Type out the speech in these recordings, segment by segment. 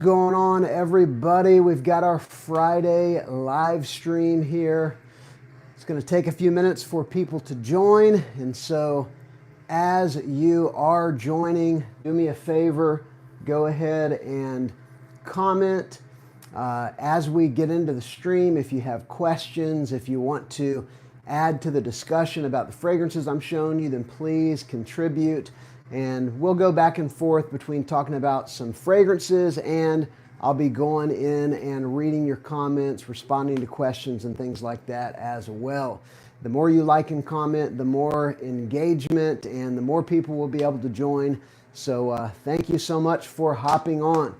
Going on, everybody? We've got our Friday live stream here. It's going to take a few minutes for people to join, and so as you are joining, do me a favor, go ahead and comment as we get into the stream. If you have questions, if you want to add to the discussion about the fragrances I'm showing you, then please contribute. And we'll go back and forth between talking about some fragrances, and I'll be going in and reading your comments, responding to questions and things like that as well. The more you like and comment, the more engagement and the more people will be able to join. So thank you so much for hopping on.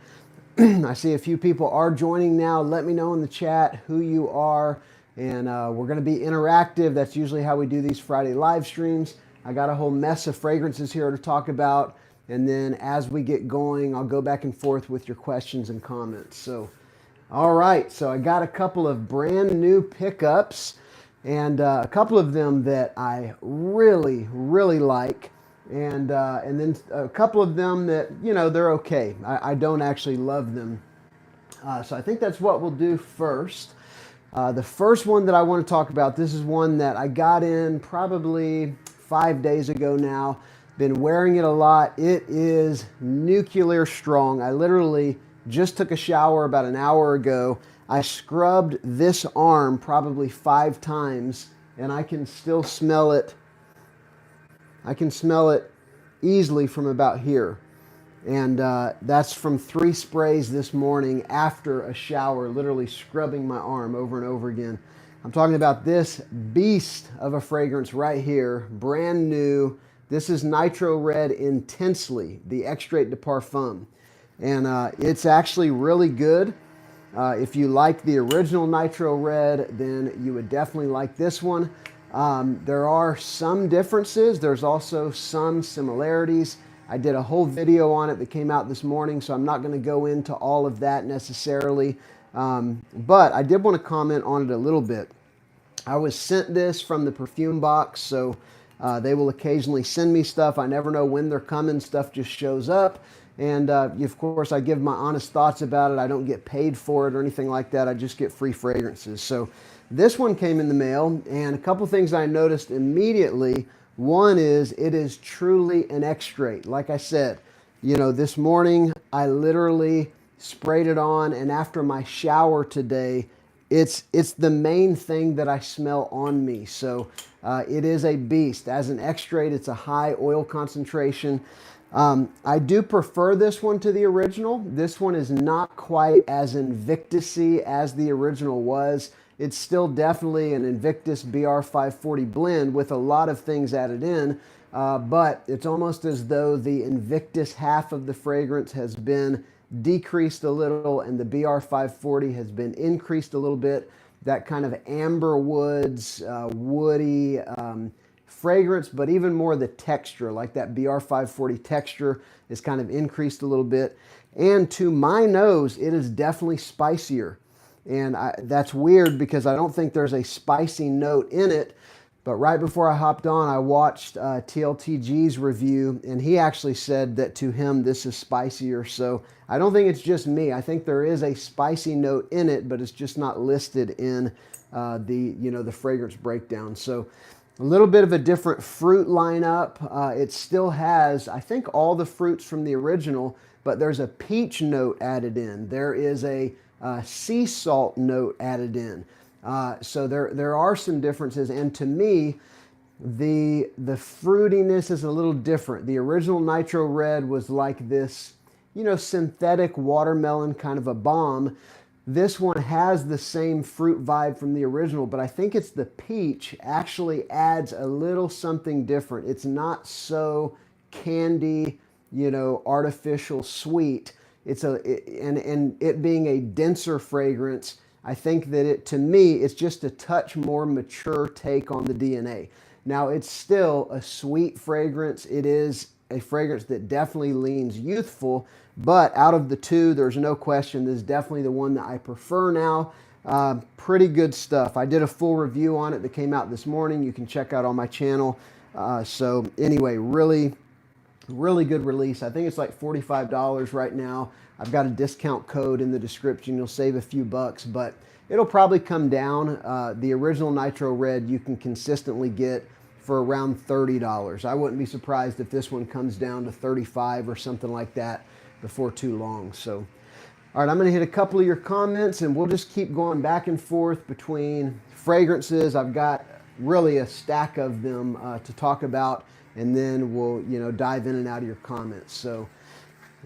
I see a few people are joining now. Let me know in the chat who you are, and we're going to be interactive. That's usually how we do these Friday live streams. I got a whole mess of fragrances here to talk about, and then as we get going, I'll go back and forth with your questions and comments. So, all right, so I got a couple of brand new pickups, and a couple of them that I really like, and then a couple of them that, you know, they're okay. I don't actually love them. So I think that's what we'll do first. The first one that I want to talk about, this is one that I got in probably 5 days ago now. Been wearing it a lot. It is nuclear strong. I literally just took a shower about an hour ago. I scrubbed this arm probably 5 times, and I can still smell it. I can smell it easily from about here. And that's from 3 sprays this morning after a shower, literally scrubbing my arm over and over again. I'm talking about this beast of a fragrance right here, brand new. This is Nitro Red Intensely, the Extrait de Parfum. And it's actually really good. If you like the original Nitro Red, then you would definitely like this one. There are some differences. There's also some similarities. I did a whole video on it that came out this morning, so I'm not going to go into all of that necessarily. But I did want to comment on it a little bit. I was sent this from the perfume box, so they will occasionally send me stuff. I never know when they're coming. Stuff just shows up. And of course, I give my honest thoughts about it. I don't get paid for it or anything like that. I just get free fragrances. So this one came in the mail, and a couple things I noticed immediately. One is it is truly an extrait. Like I said, you know, this morning I literally sprayed it on, and after my shower today, it's the main thing that I smell on me. So it is a beast. As an extrait, it's a high oil concentration. I do prefer this one to the original. This one is not quite as Invictus-y as the original was. It's still definitely an Invictus BR540 blend with a lot of things added in, but it's almost as though the Invictus half of the fragrance has been decreased a little and the BR540 has been increased a little bit. That kind of amber woods, woody fragrance, but even more the texture, like that BR540 texture is kind of increased a little bit. And to my nose, it is definitely spicier. And that's weird because I don't think there's a spicy note in it. But right before I hopped on, I watched TLTG's review, and he actually said that to him this is spicier. So I don't think it's just me. I think there is a spicy note in it, but it's just not listed in the fragrance breakdown. So a little bit of a different fruit lineup. It still has, I think, all the fruits from the original, but there's a peach note added in. There is a sea salt note added in. So there are some differences, and to me, the fruitiness is a little different. The original Nitro Red was like this, you know, synthetic watermelon kind of a bomb. This one has the same fruit vibe from the original, but I think it's the peach actually adds a little something different. It's not so candy, you know, artificial sweet. And it being a denser fragrance, I think that it, to me, it's just a touch more mature take on the DNA. Now, it's still a sweet fragrance. It is a fragrance that definitely leans youthful, but out of the two, there's no question this is definitely the one that I prefer now. Pretty good stuff. I did a full review on it that came out this morning. You can check out on my channel. So anyway, really Really good release. I think it's like $45 right now. I've got a discount code in the description. You'll save a few bucks, but it'll probably come down. The original Nitro Red you can consistently get for around $30. I wouldn't be surprised if this one comes down to $35 or something like that before too long. So, all right, I'm going to hit a couple of your comments, and we'll just keep going back and forth between fragrances. I've got really a stack of them to talk about, and then we'll, dive in and out of your comments. So,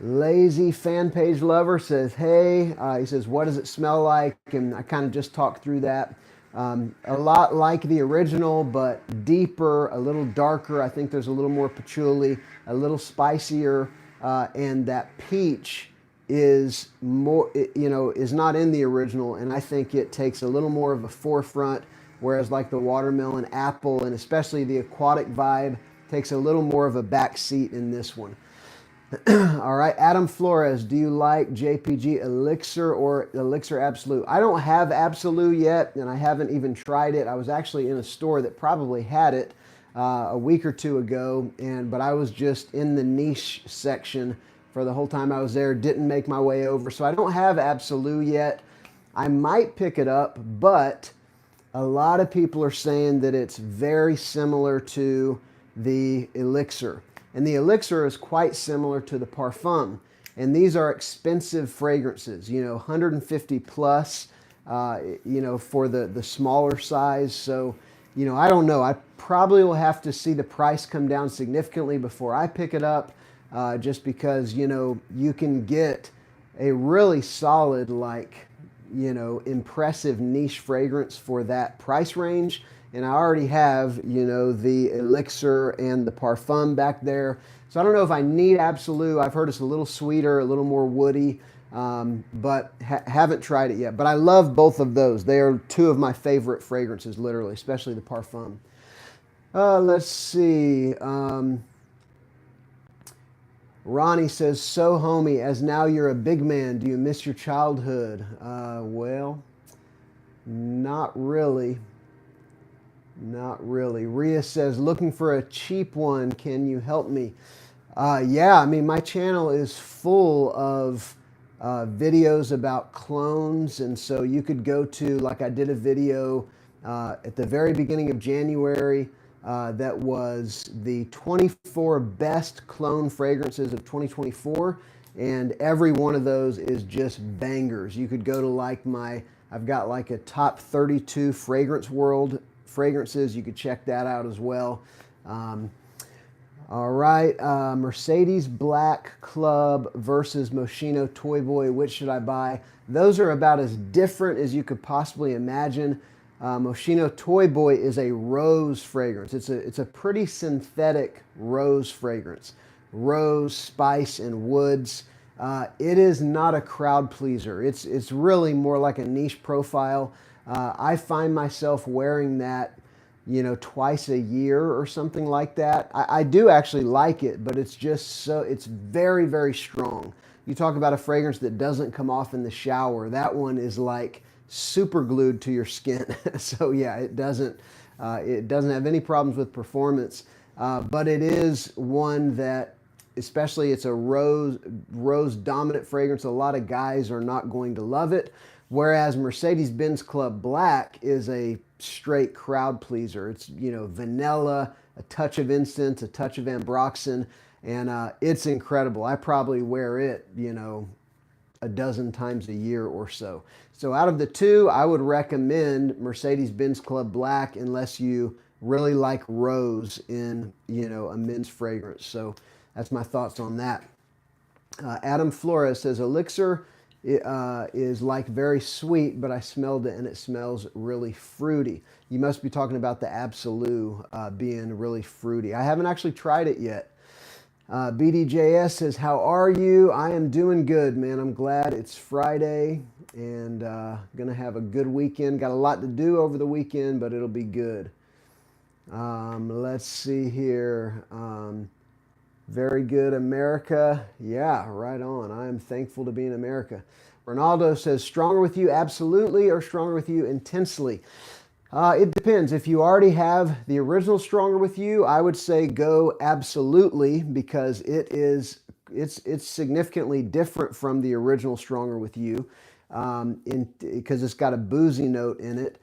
Lazy Fan Page Lover says, hey, he says, what does it smell like? And I kind of just talked through that. A lot like the original, but deeper, a little darker. I think there's a little more patchouli, a little spicier, and that peach is more, is not in the original, and I think it takes a little more of a forefront, whereas like the watermelon, apple, and especially the aquatic vibe takes a little more of a back seat in this one. All right, Adam Flores, do you like JPG Elixir or Elixir Absolute? I don't have Absolute yet, and I haven't even tried it. I was actually in a store that probably had it a week or two ago, but I was just in the niche section for the whole time I was there, didn't make my way over. So I don't have Absolute yet. I might pick it up, but a lot of people are saying that it's very similar to the Elixir. And the Elixir is quite similar to the Parfum. And these are expensive fragrances, 150 plus, for the smaller size. So, I don't know. I probably will have to see the price come down significantly before I pick it up, just because, you can get a really solid, impressive niche fragrance for that price range. And I already have, the Elixir and the Parfum back there. So I don't know if I need Absolute. I've heard it's a little sweeter, a little more woody, but haven't tried it yet. But I love both of those. They are two of my favorite fragrances, literally, especially the Parfum. Let's see. Ronnie says, so homie, as now you're a big man, do you miss your childhood? Well, not really. Not really. Rhea says, looking for a cheap one. Can you help me? Yeah, I mean, my channel is full of videos about clones. And so you could go to, like I did a video at the very beginning of January that was the 24 best clone fragrances of 2024. And every one of those is just bangers. You could go to I've got like a top 32 fragrance world fragrances. You could check that out as well. All right, Mercedes Black Club versus Moschino Toy Boy. Which should I buy? Those are about as different as you could possibly imagine. Moschino Toy Boy is a rose fragrance. It's a pretty synthetic rose fragrance. Rose, spice, and woods. It is not a crowd pleaser. It's really more like a niche profile. I find myself wearing that, twice a year or something like that. I do actually like it, but it's just it's very, very strong. You talk about a fragrance that doesn't come off in the shower. That one is like super glued to your skin. So yeah, it doesn't have any problems with performance, but it is one that, especially it's a rose dominant fragrance. A lot of guys are not going to love it. Whereas Mercedes-Benz Club Black is a straight crowd pleaser. It's, vanilla, a touch of incense, a touch of ambroxan, and it's incredible. I probably wear it, a dozen times a year or so. So out of the two, I would recommend Mercedes-Benz Club Black unless you really like rose in, a men's fragrance. So that's my thoughts on that. Adam Flores says, Elixir is like very sweet, but I smelled it and it smells really fruity. You must be talking about the Absolute being really fruity. I haven't actually tried it yet. BDJS says, how are you? I am doing good, man. I'm glad it's Friday and gonna have a good weekend. Got a lot to do over the weekend, but it'll be good. Let's see here. Very good, America. Yeah, right on. I am thankful to be in America. Ronaldo says, stronger with you absolutely or stronger with you intensely? It depends. If you already have the original Stronger With You, I would say go absolutely, because it's significantly different from the original Stronger With You, because it's got a boozy note in it.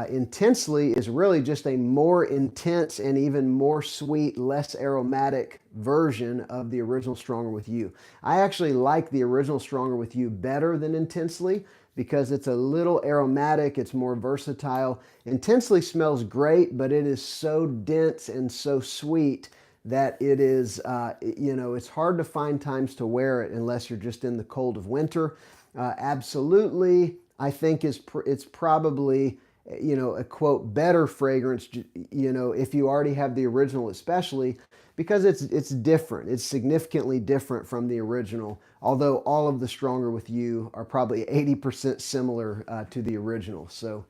Intensely is really just a more intense and even more sweet, less aromatic version of the original Stronger With You. I actually like the original Stronger With You better than Intensely, because it's a little aromatic, it's more versatile. Intensely smells great, but it is so dense and so sweet that it is, it's hard to find times to wear it unless you're just in the cold of winter. Absolutely, I think it's probably, a quote, better fragrance, if you already have the original, especially because it's different. It's significantly different from the original, although all of the Stronger With You are probably 80% similar to the original. So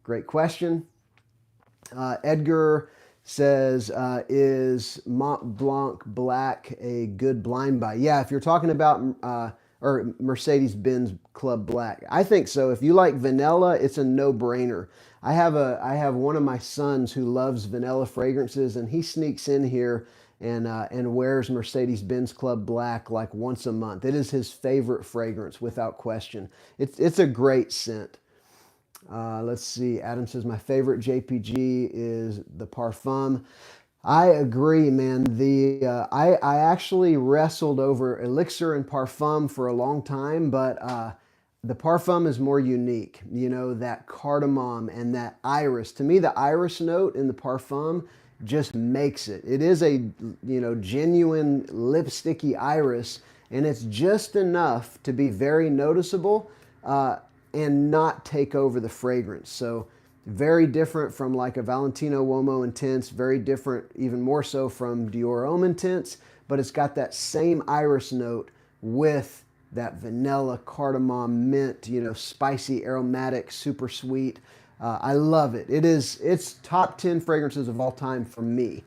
great question. Edgar says, is Mont Blanc Black a good blind buy? Yeah, if you're talking about or Mercedes-Benz Club Black, I think so. If you like vanilla, it's a no-brainer. I have one of my sons who loves vanilla fragrances, and he sneaks in here and wears Mercedes-Benz Club Black like once a month. It is his favorite fragrance without question. It's a great scent. Let's see. Adam says, my favorite JPG is the Parfum. I agree, man. I actually wrestled over Elixir and Parfum for a long time, but the Parfum is more unique. That cardamom and that iris. To me, the iris note in the Parfum just makes it. It is a genuine lipsticky iris, and it's just enough to be very noticeable and not take over the fragrance. So very different from like a Valentino Uomo Intense, very different, even more so from Dior Homme Intense, but it's got that same iris note with that vanilla, cardamom, mint, spicy, aromatic, super sweet. I love it. It's top 10 fragrances of all time for me.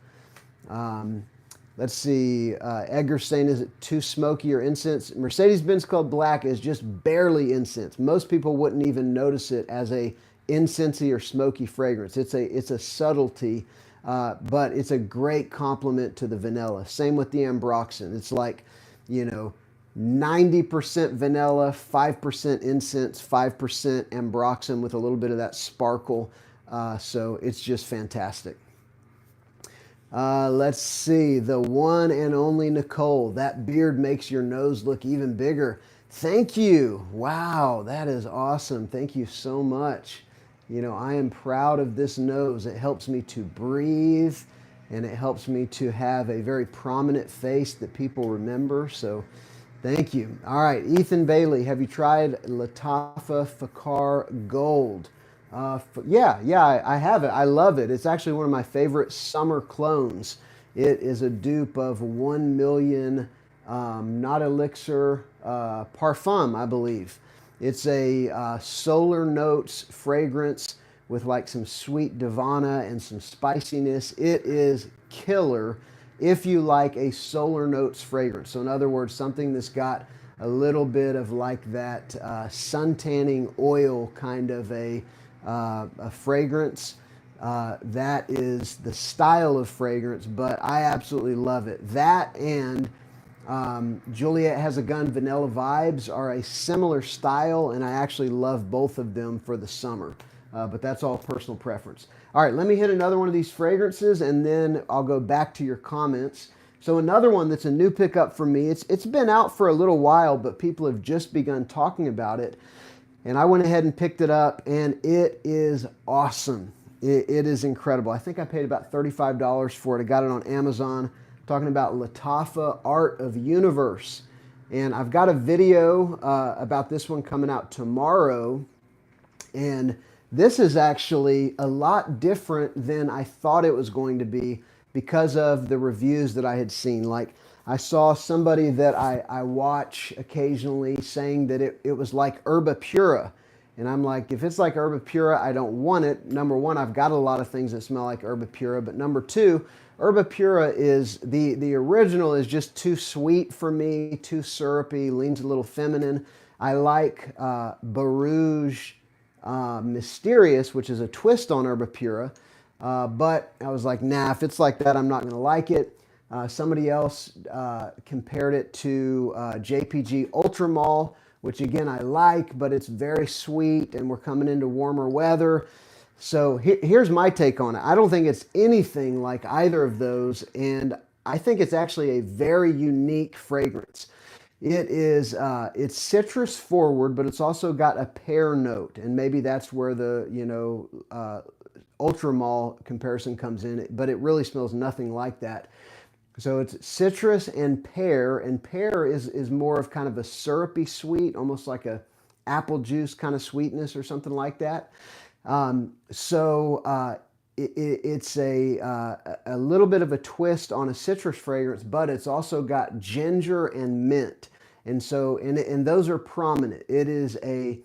Let's see. Edgar's saying, is it too smoky or incense? Mercedes-Benz Club Black is just barely incense. Most people wouldn't even notice it as a incensey or smoky fragrance. It's a subtlety, but it's a great complement to the vanilla. Same with the Ambroxan. It's like, 90% vanilla, 5% incense, 5% Ambroxan with a little bit of that sparkle. So it's just fantastic. Let's see. The one and only Nicole. That beard makes your nose look even bigger. Thank you. Wow, that is awesome. Thank you so much. I am proud of this nose. It helps me to breathe, and it helps me to have a very prominent face that people remember. So thank you. All right, Ethan Bailey, have you tried Lattafa Fakar Gold? Yeah, I have it. I love it. It's actually one of my favorite summer clones. It is a dupe of 1 million, not Elixir, Parfum, I believe. It's a solar notes fragrance with like some sweet Divana and some spiciness. It is killer if you like a solar notes fragrance. So in other words, something that's got a little bit of like that sun-tanning oil kind of a fragrance. That is the style of fragrance, but I absolutely love it. That and Juliet Has a Gun Vanilla Vibes are a similar style, and I actually love both of them for the summer. But that's all personal preference. All right, let me hit another one of these fragrances, and then I'll go back to your comments. So another one that's a new pickup for me. It's been out for a little while, but people have just begun talking about it. And I went ahead and picked it up, and it is awesome. It is incredible. I think I paid about $35 for it. I got it on Amazon. I'm talking about Lattafa Art of Universe. And I've got a video about this one coming out tomorrow. And this is actually a lot different than I thought it was going to be because of the reviews that I had seen. Like, I saw somebody that I watch occasionally saying that it was like Herba Pura. And I'm like, if it's like Herba Pura, I don't want it. Number one, I've got a lot of things that smell like Herba Pura. But number two, Herba Pura is, the original is just too sweet for me, too syrupy, leans a little feminine. I like Barouge Mysterious, which is a twist on Herbapura. But I was like, nah, if it's like that, I'm not going to like it. Somebody else compared it to JPG Ultramall, which again I like, but it's very sweet and we're coming into warmer weather. So here's my take on it. I don't think it's anything like either of those, and I think it's actually a very unique fragrance. It is, it's citrus forward, but it's also got a pear note, and maybe that's where the, Ultramall comparison comes in, but it really smells nothing like that. So it's citrus and pear is more of kind of a syrupy sweet, almost like a apple juice kind of sweetness or something like that. It's a little bit of a twist on a citrus fragrance, but it's also got ginger and mint. And those are prominent. It is a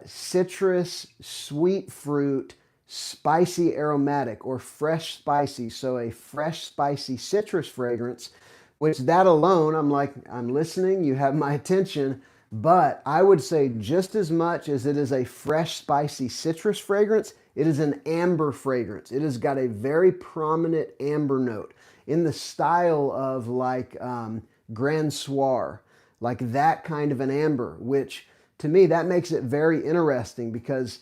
citrus, sweet fruit, spicy aromatic, or fresh spicy. So a fresh spicy citrus fragrance, which that alone, I'm like, I'm listening, you have my attention. But I would say just as much as it is a fresh spicy citrus fragrance, it is an amber fragrance. It has got a very prominent amber note in the style of like Grand Soir, like that kind of an amber, which to me, that makes it very interesting because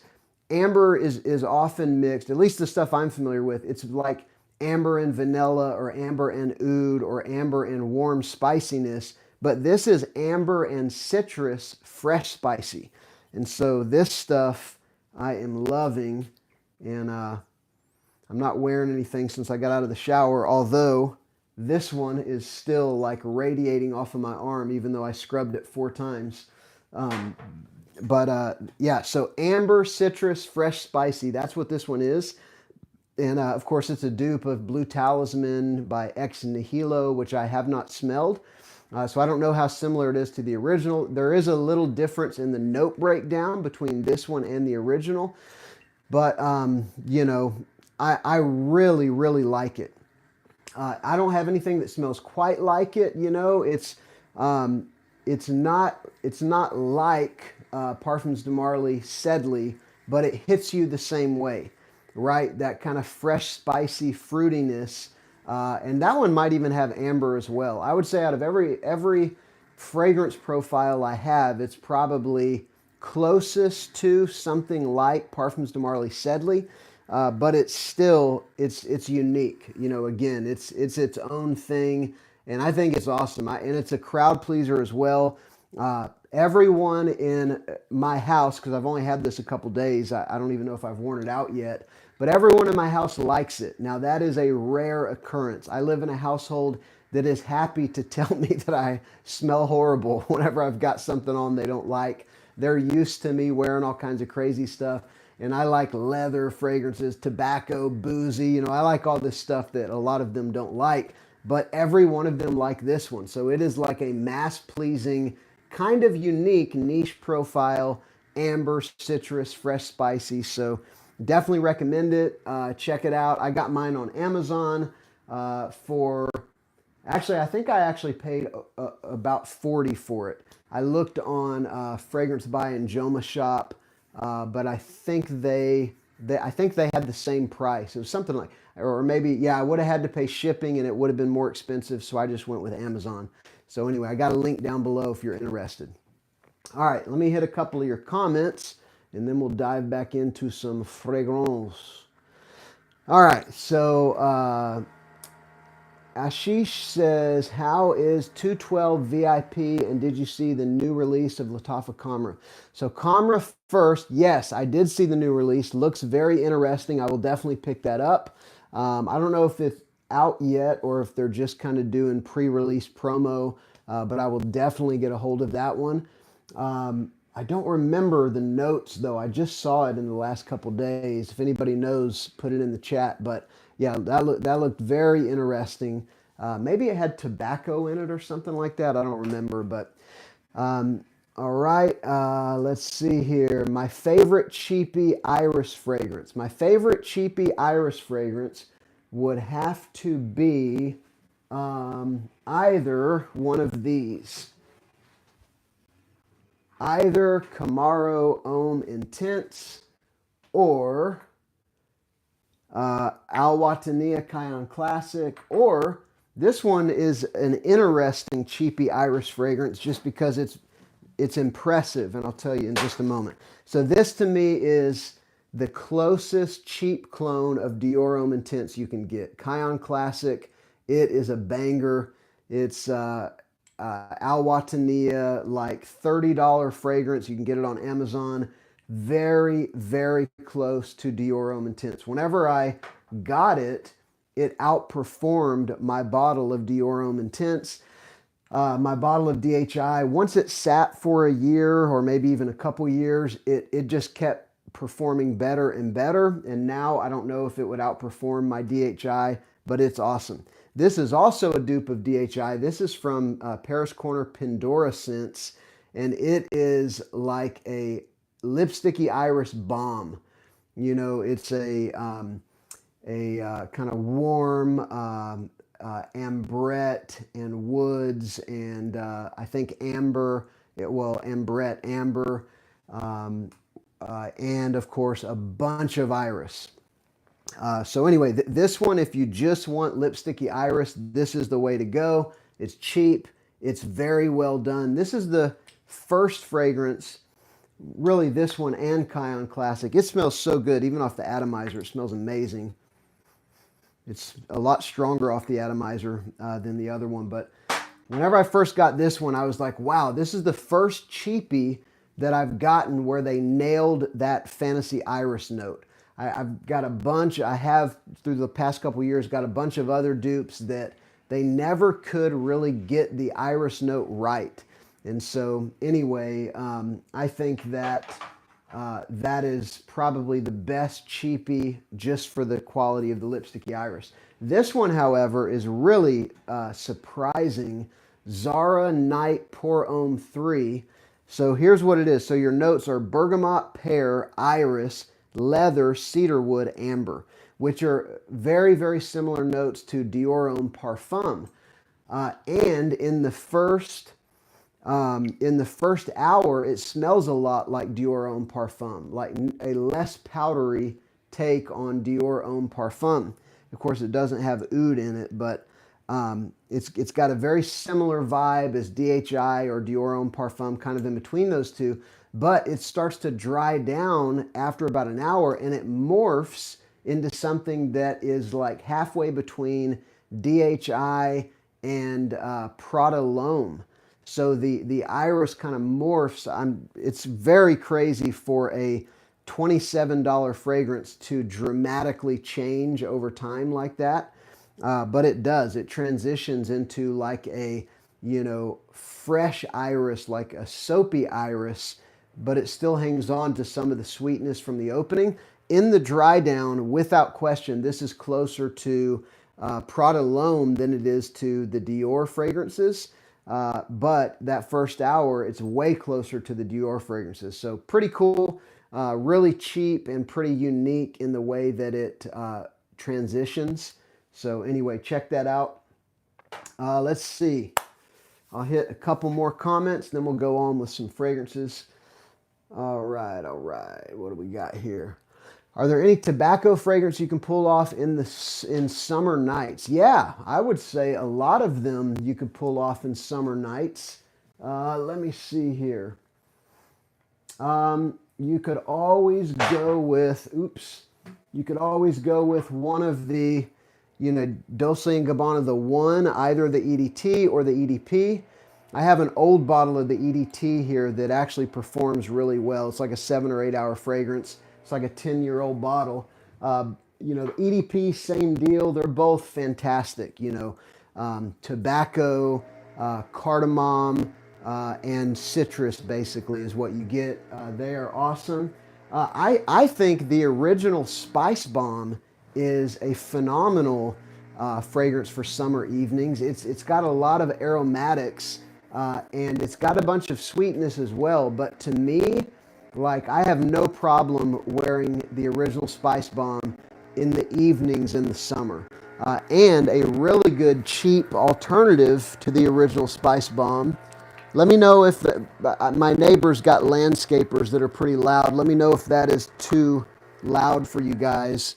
amber is often mixed, at least the stuff I'm familiar with, it's like amber and vanilla or amber and oud or amber and warm spiciness, but this is amber and citrus fresh spicy. And so this stuff I am loving, and I'm not wearing anything since I got out of the shower, although this one is still like radiating off of my arm even though I scrubbed it 4 times. Yeah, so amber, citrus, fresh, spicy, that's what this one is. And of course, it's a dupe of Blue Talisman by Ex Nihilo, which I have not smelled. So I don't know how similar it is to the original. There is a little difference in the note breakdown between this one and the original. But, I really, really like it. I don't have anything that smells quite like it. It's not like Parfums de Marly Sedley, but it hits you the same way, right? That kind of fresh, spicy fruitiness. And that one might even have amber as well. I would say out of every fragrance profile I have, it's probably closest to something like Parfums de Marly Sedley. But it's still, it's unique. Again, it's its own thing. And I think it's awesome. And it's a crowd pleaser as well. Everyone in my house, because I've only had this a couple days, I don't even know if I've worn it out yet, but everyone in my house likes it. Now, that is a rare occurrence. I live in a household that is happy to tell me that I smell horrible whenever I've got something on they don't like. They're used to me wearing all kinds of crazy stuff. And I like leather fragrances, tobacco, boozy. I like all this stuff that a lot of them don't like. But every one of them like this one. So it is like a mass-pleasing, kind of unique niche profile, amber, citrus, fresh, spicy. So definitely recommend it. Check it out. I got mine on Amazon for... Actually, I think I actually paid about $40 for it. I looked on Fragrance Buy and Joma Shop. But I think they had the same price. It was something like, or maybe, yeah, I would have had to pay shipping and it would have been more expensive, so I just went with Amazon. So anyway, I got a link down below if you're interested. All right, let me hit a couple of your comments and then we'll dive back into some fragrance. All right, so Ashish says, how is 212 VIP and did you see the new release of Lattafa Camera? So Camera first, yes, I did see the new release. Looks very interesting. I will definitely pick that up. I don't know if it's out yet or if they're just kind of doing pre-release promo, but I will definitely get a hold of that one. I don't remember the notes though. I just saw it in the last couple days. If anybody knows, put it in the chat. But yeah, that looked very interesting. Maybe it had tobacco in it or something like that. I don't remember, but all right. Let's see here. My favorite cheapy iris fragrance. My favorite cheapy iris fragrance would have to be either one of these. either Camaro Homme Intense or Al Watania Cayenne Classic, or this one is an interesting cheapy iris fragrance just because it's impressive, and I'll tell you in just a moment. So this to me is the closest cheap clone of Dior Homme Intense you can get. Cayenne Classic, it is a banger. It's Al Watania, like $30 fragrance. You can get it on Amazon. Very, very close to Dior Homme Intense. Whenever I got it, it outperformed my bottle of Dior Homme Intense. My bottle of DHI, once it sat for a year or maybe even a couple years, it just kept performing better and better. And now I don't know if it would outperform my DHI, but it's awesome. This is also a dupe of DHI. This is from Paris Corner Pandora Scents, and it is like a lipsticky iris bomb. You know, it's a kind of warm ambrette and woods and I think amber, ambrette, amber, and of course a bunch of iris. So anyway, this one, if you just want lipsticky iris, this is the way to go. It's cheap. It's very well done. This is the first fragrance, really this one and Cayenne Classic. It smells so good, even off the atomizer. It smells amazing. It's a lot stronger off the atomizer than the other one. But whenever I first got this one, I was like, wow, this is the first cheapie that I've gotten where they nailed that fantasy iris note. I've got a bunch, I have through the past couple years, got a bunch of other dupes that they never could really get the iris note right. And so anyway, I think that that is probably the best cheapie just for the quality of the lipsticky iris. This one, however, is really surprising. Zara Night Pour Homme 3. So here's what it is. So your notes are bergamot, pear, iris, leather, cedarwood, amber, which are very, very similar notes to Dior Homme Parfum. And in the first hour, it smells a lot like Dior Homme Parfum, like a less powdery take on Dior Homme Parfum. Of course, it doesn't have oud in it, but it's got a very similar vibe as DHI or Dior Homme Parfum, kind of in between those two. But it starts to dry down after about an hour, and it morphs into something that is like halfway between DHI and Prada L'Homme. So the iris kind of morphs. It's very crazy for a $27 fragrance to dramatically change over time like that. But it does. It transitions into like a, fresh iris, like a soapy iris, but it still hangs on to some of the sweetness from the opening. In the dry down, without question, this is closer to Prada L'Homme than it is to the Dior fragrances. But that first hour, it's way closer to the Dior fragrances. So pretty cool, really cheap, and pretty unique in the way that it transitions. So anyway, check that out. Let's see. I'll hit a couple more comments, then we'll go on with some fragrances. All right. What do we got here? Are there any tobacco fragrance you can pull off in summer nights? Yeah, I would say a lot of them you could pull off in summer nights. Let me see here. You could always go with, one of the, Dolce & Gabbana, the one, either the EDT or the EDP. I have an old bottle of the EDT here that actually performs really well. It's like a 7 or 8 hour fragrance. It's like a 10-year-old bottle. The EDP, same deal. They're both fantastic. Tobacco, cardamom, and citrus basically is what you get. They are awesome. I think the original Spice Bomb is a phenomenal fragrance for summer evenings. It's got a lot of aromatics and it's got a bunch of sweetness as well. But to me, like, I have no problem wearing the original Spice Bomb in the evenings in the summer. And a really good cheap alternative to the original Spice Bomb Let me know if my neighbor's got landscapers that are pretty loud. Let me know if that is too loud for you guys.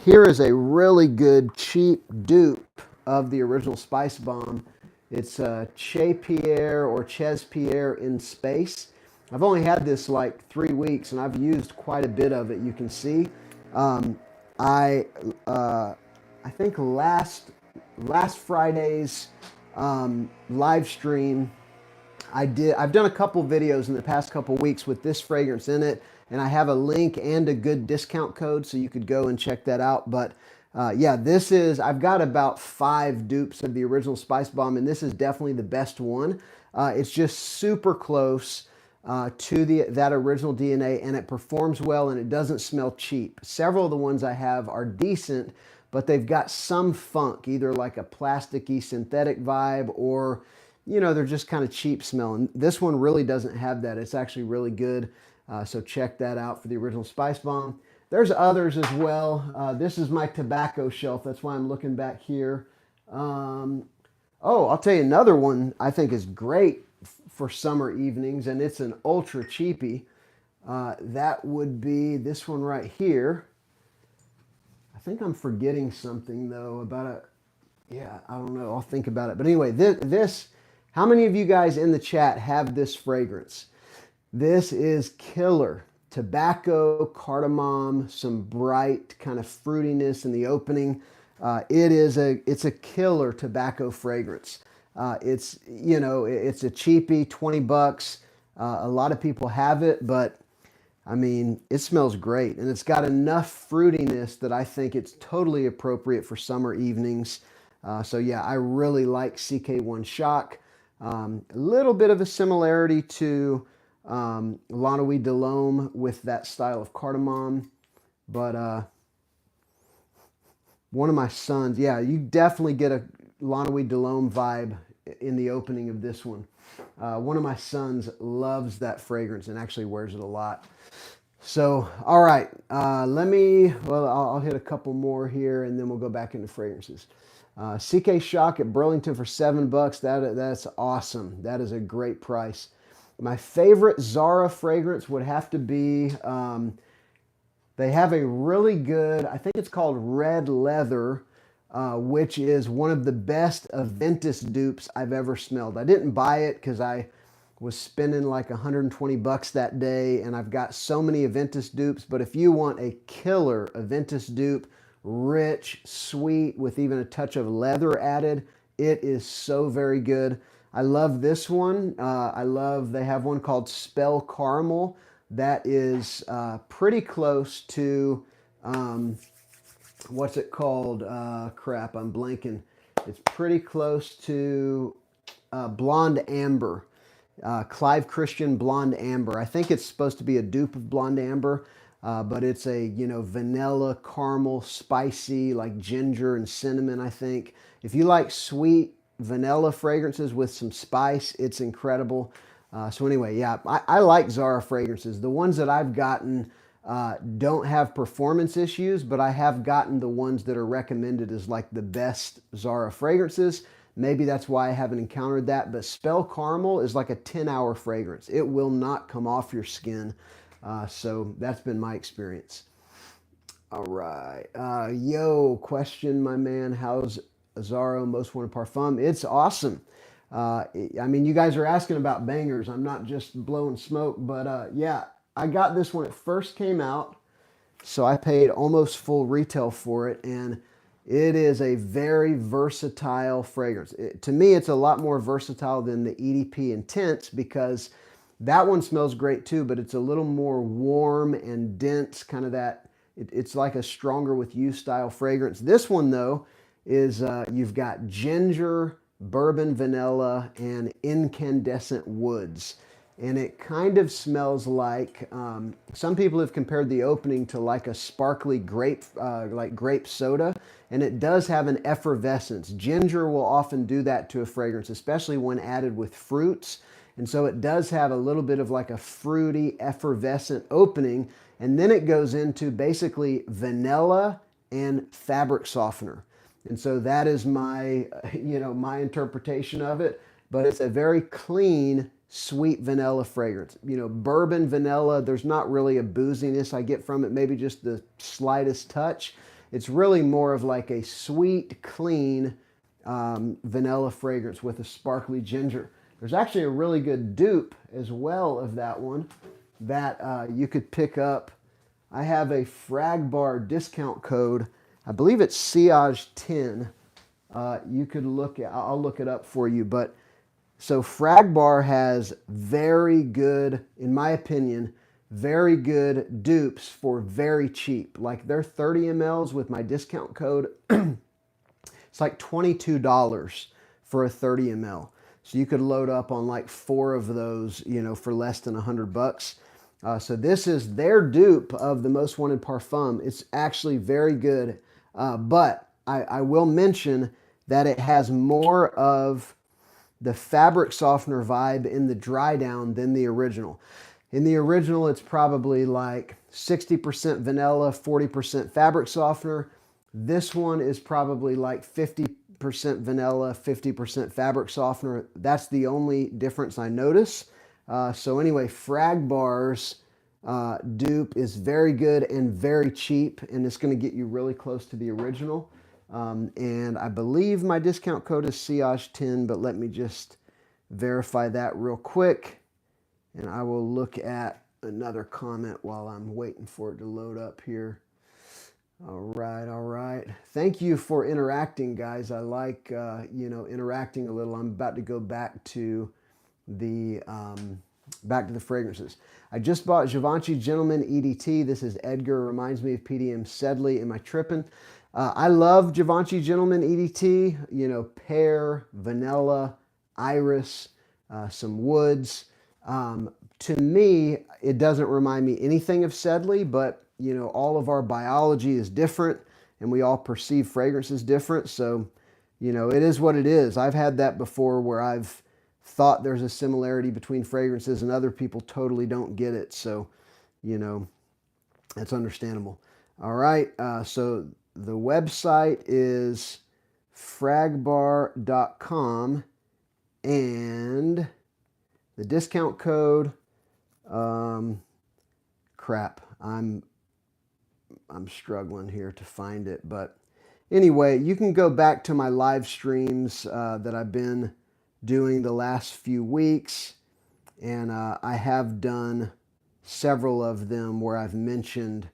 Here is a really good cheap dupe of the original Spice Bomb. It's Che Pierre or Ches Pierre in space. I've only had this like 3 weeks and I've used quite a bit of it. You can see. I think last Friday's live stream, I've done a couple videos in the past couple weeks with this fragrance in it, and I have a link and a good discount code so you could go and check that out. But yeah, I've got about 5 dupes of the original Spice Bomb, and this is definitely the best one. It's just super close to that original DNA, and it performs well, and it doesn't smell cheap. Several of the ones I have are decent, but they've got some funk, either like a plasticky synthetic vibe or, you know, they're just kind of cheap smelling. This one really doesn't have that. It's actually really good. So check that out for the original Spice Bomb. There's others as well. This is my tobacco shelf. That's why I'm looking back here. Oh, I'll tell you another one I think is great for summer evenings, and it's an ultra cheapie. That would be this one right here. I think I'm forgetting something though about yeah, I don't know. I'll think about it. But anyway, this how many of you guys in the chat have this fragrance? This is killer. Tobacco, cardamom, some bright kind of fruitiness in the opening. It's a killer tobacco fragrance. It's, you know, it's a cheapie, 20 bucks. A lot of people have it, but I mean, it smells great, and it's got enough fruitiness that I think it's totally appropriate for summer evenings. So yeah, I really like CK1 Shock. A little bit of a similarity to L'Ennui de l'Homme with that style of cardamom, but one of my sons, yeah, you definitely get a L'Ennui de l'Homme vibe in the opening of this one. One of my sons loves that fragrance and actually wears it a lot. So, all right, I'll hit a couple more here and then we'll go back into fragrances. CK Shock at Burlington for $7. That's awesome. That is a great price. My favorite Zara fragrance would have to be, they have a really good, I think it's called Red Leather, which is one of the best Aventus dupes I've ever smelled. I didn't buy it because I was spending like 120 bucks that day, and I've got so many Aventus dupes. But if you want a killer Aventus dupe, rich, sweet, with even a touch of leather added, it is so very good. I love this one. They have one called Spell Caramel that is pretty close to, what's it called? Crap, I'm blanking. It's pretty close to Blonde Amber. Clive Christian Blonde Amber. I think it's supposed to be a dupe of Blonde Amber, but it's a, you know, vanilla, caramel, spicy, like ginger and cinnamon, I think. If you like sweet vanilla fragrances with some spice, it's incredible. So anyway, yeah, I like Zara fragrances. The ones that I've gotten don't have performance issues, but I have gotten the ones that are recommended as like the best Zara fragrances. Maybe that's why I haven't encountered that, but Spell Caramel is like a 10-hour fragrance. It will not come off your skin. So that's been my experience. All right. Yo, question, my man. How's Zara Most Wanted Parfum? It's awesome. I mean, you guys are asking about bangers. I'm not just blowing smoke, but yeah, I got this when it first came out. So I paid almost full retail for it, and it is a very versatile fragrance. To me, it's a lot more versatile than the EDP Intense because that one smells great too, but it's a little more warm and dense, kind of that, it's like a stronger with you style fragrance. This one though is, you've got ginger, bourbon vanilla, and incandescent woods. And it kind of smells like, some people have compared the opening to like a sparkly grape, like grape soda. And it does have an effervescence. Ginger will often do that to a fragrance, especially when added with fruits. And so it does have a little bit of like a fruity, effervescent opening. And then it goes into basically vanilla and fabric softener. And so that is my, you know, my interpretation of it. but it's a very clean, sweet vanilla fragrance. You know, bourbon vanilla, there's not really a booziness I get from it, maybe just the slightest touch. It's really more of like a sweet, clean vanilla fragrance with a sparkly ginger. There's actually a really good dupe as well of that one that you could pick up. I have a Frag Bar discount code. I believe it's Sillage 10. You could look at, I'll look it up for you. But so Frag Bar has very good, in my opinion, very good dupes for very cheap. Like their 30 mLs with my discount code, it's like $22 for a 30 ml. So you could load up on like 4 of those, you know, for less than $100. So this is their dupe of the Most Wanted Parfum. It's actually very good, but I will mention that it has more of the fabric softener vibe in the dry down than the original. In the original, it's probably like 60% vanilla, 40% fabric softener. This one is probably like 50% vanilla, 50% fabric softener. That's the only difference I notice. So anyway, Frag Bar's dupe is very good and very cheap, and it's going to get you really close to the original. And I believe my discount code is Sillage10, but let me just verify that real quick. And I will look at another comment while I'm waiting for it to load up here. All right, all right. Thank you for interacting, guys. I like, you know, interacting a little. I'm about to go back to the fragrances. I just bought Givenchy Gentleman EDT. This is Edgar. Reminds me of PDM Sedley. Am I tripping? I love Givenchy Gentleman EDT. You know, pear, vanilla, iris, some woods. To me, it doesn't remind me anything of Sedley, but you know, all of our biology is different and we all perceive fragrances different. So, you know, it is what it is. I've had that before where I've thought there's a similarity between fragrances and other people totally don't get it. So, you know, that's understandable. All right. So the website is fragbar.com and the discount code, crap, I'm struggling here to find it, but anyway, you can go back to my live streams that I've been doing the last few weeks, and I have done several of them where I've mentioned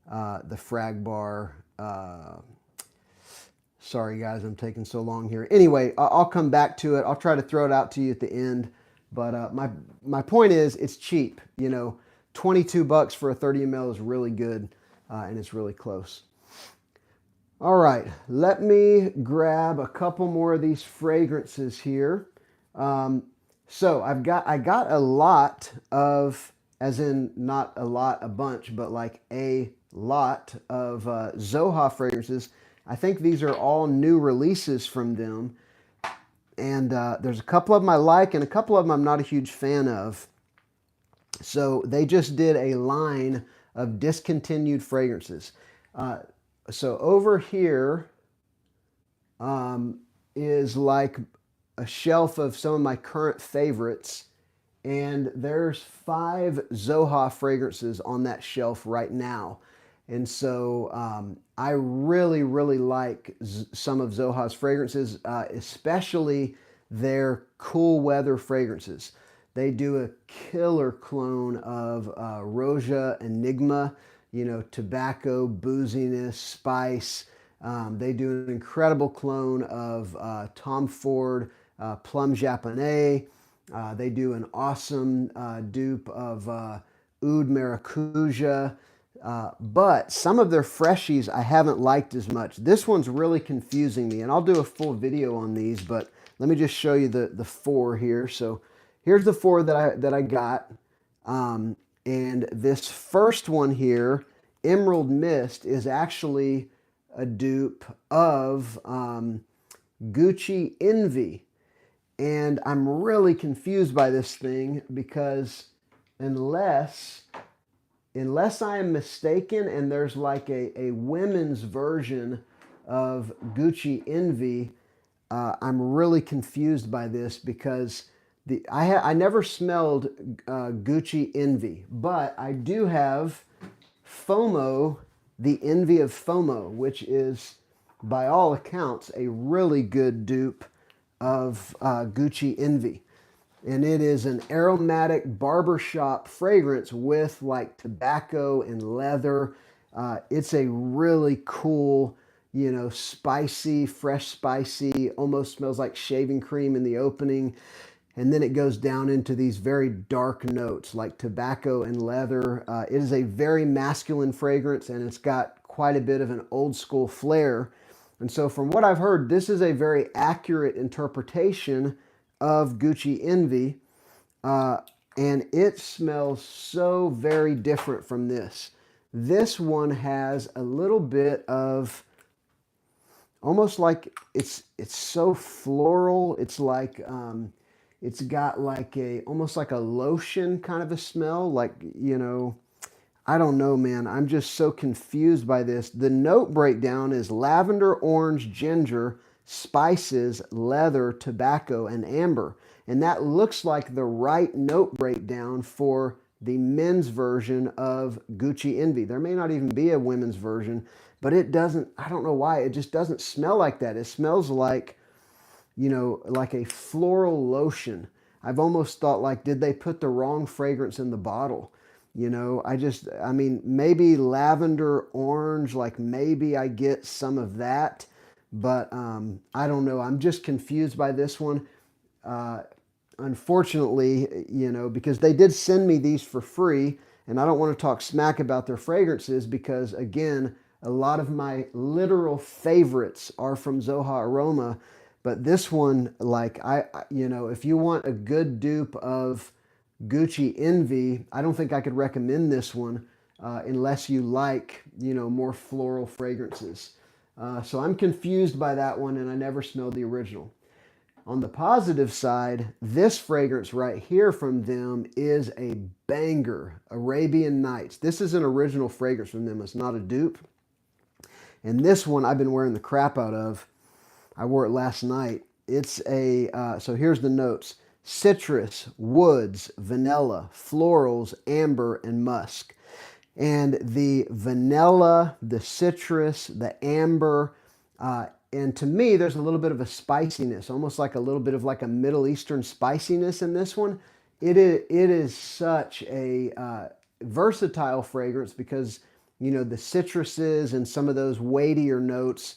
the Frag Bar. Sorry guys, I'm taking so long here. Anyway, I'll come back to it. I'll try to throw it out to you at the end, but my point is it's cheap. You know, $22 for a 30 ml is really good. And it's really close. All right, let me grab a couple more of these fragrances here. So I got a lot of, as in not a lot, a bunch, but like a lot of Zoha fragrances. I think these are all new releases from them. And there's a couple of them I like and a couple of them I'm not a huge fan of. So they just did a line of discontinued fragrances. So over here is like a shelf of some of my current favorites, and there's 5 Zoha fragrances on that shelf right now. And so I really, really like some of Zoha's fragrances, especially their cool weather fragrances. They do a killer clone of Roja Enigma, you know, tobacco, booziness, spice. They do an incredible clone of Tom Ford Plum Japonais. They do an awesome dupe of Oud Maracuja. But some of their freshies I haven't liked as much. This one's really confusing me, and I'll do a full video on these, but let me just show you the 4 here. So here's the 4 that I got. And this first one here, Emerald Mist, is actually a dupe of Gucci Envy. And I'm really confused by this thing because unless I am mistaken and there's like a women's version of Gucci Envy, I'm really confused by this because I never smelled Gucci Envy, but I do have FOMO, the Envy of FOMO, which is by all accounts a really good dupe of Gucci Envy. And it is an aromatic barbershop fragrance with like tobacco and leather. It's a really cool, you know, spicy, fresh spicy, almost smells like shaving cream in the opening. And then it goes down into these very dark notes like tobacco and leather. It is a very masculine fragrance, and it's got quite a bit of an old school flair. And so from what I've heard, this is a very accurate interpretation of Gucci Envy. And it smells so very different from this. This one has a little bit of almost like it's so floral. It's like it's got like almost like a lotion kind of a smell. Like, you know, I don't know, man. I'm just so confused by this. The note breakdown is lavender, orange, ginger, spices, leather, tobacco, and amber. And that looks like the right note breakdown for the men's version of Gucci Envy. There may not even be a women's version, but it doesn't, I don't know why, it just doesn't smell like that. It smells like, you know, like a floral lotion. I've almost thought like, did they put the wrong fragrance in the bottle? You know, I mean, maybe lavender, orange, like maybe I get some of that, but I don't know. I'm just confused by this one. Unfortunately, you know, because they did send me these for free, and I don't want to talk smack about their fragrances because, again, a lot of my literal favorites are from Zoha Aroma, but this one, like, you know, if you want a good dupe of Gucci Envy, I don't think I could recommend this one unless you like, you know, more floral fragrances. So I'm confused by that one, and I never smelled the original. On the positive side, this fragrance right here from them is a banger, Arabian Nights. This is an original fragrance from them. It's not a dupe. And this one I've been wearing the crap out of. I wore it last night. It's so here's the notes. Citrus, woods, vanilla, florals, amber, and musk. And the vanilla, the citrus, the amber, and to me, there's a little bit of a spiciness, almost like a little bit of like a Middle Eastern spiciness in this one. It is such a versatile fragrance because, you know, the citruses and some of those weightier notes